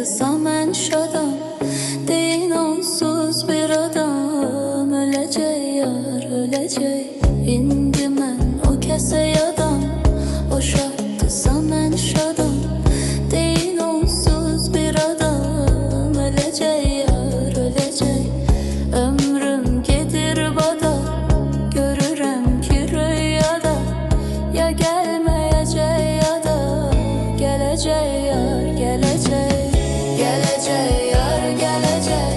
yaşadısa mən şadam. Deyin onsuz bir adam öləcək yar, öləcək. İndi mən o kəsə yadam, o şaddısa mən şadam. Deyin onsuz bir adam öləcək yar, öləcək. Ömrüm gedir bada, görürəm ki rüyada. Ya gəlməyəcək ya da gələcək yar, gələcək. Gələcək yar, gələcək.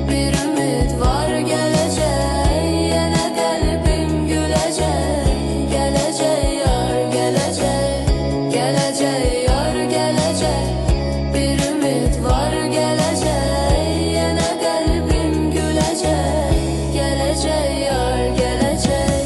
Bir ümid var gələcək. Yenə qəlbim güləcək. Gələcək yar, gələcək. Gələcək yar, gələcək. Bir ümid var gələcək. Yenə qəlbim güləcək. Gələcək yar, gələcək.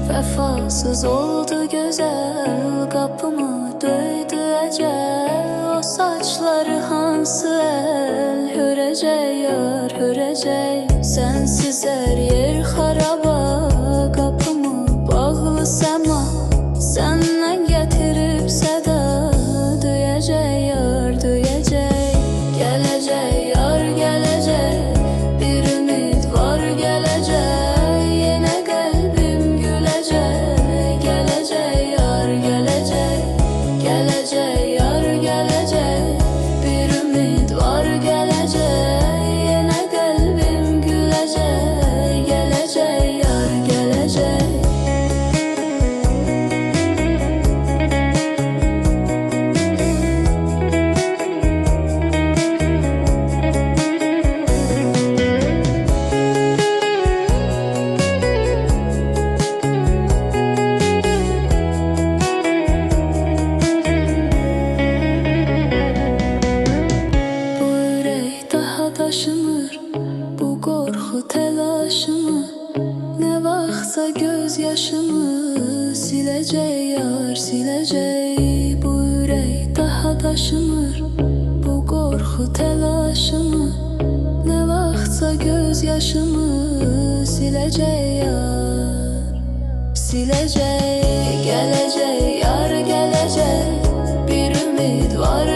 Vefasız oldu güzel, kapımı döydü ecel. O saçları hansı el, hürəcək yar, hürəcək. Sensiz her yer haraba, kapımı bağlı sema. Senden getiribsə də döyəcək yar, döyəcək. Gələcək yar, gələcək. Bir ümid var gələcək. Yenə qəlbim güləcək. Gələcək yar, gələcək. Gələcək yar, gələcək. Bir ümid var gələcək. Yenə qəlbim güləcək. Gələcək yar, gələcək. Bu ürək daha daşımır, bu qorxu təlaşımı. Nə vaxtsa göz yaşımı siləcək yar, siləcək. Bu ürək daha daşımır, bu qorxu təlaşımı. Nə vaxtsa göz yaşımı siləcək yar, siləcək. Gələcək yar, gələcək. Bir ümid var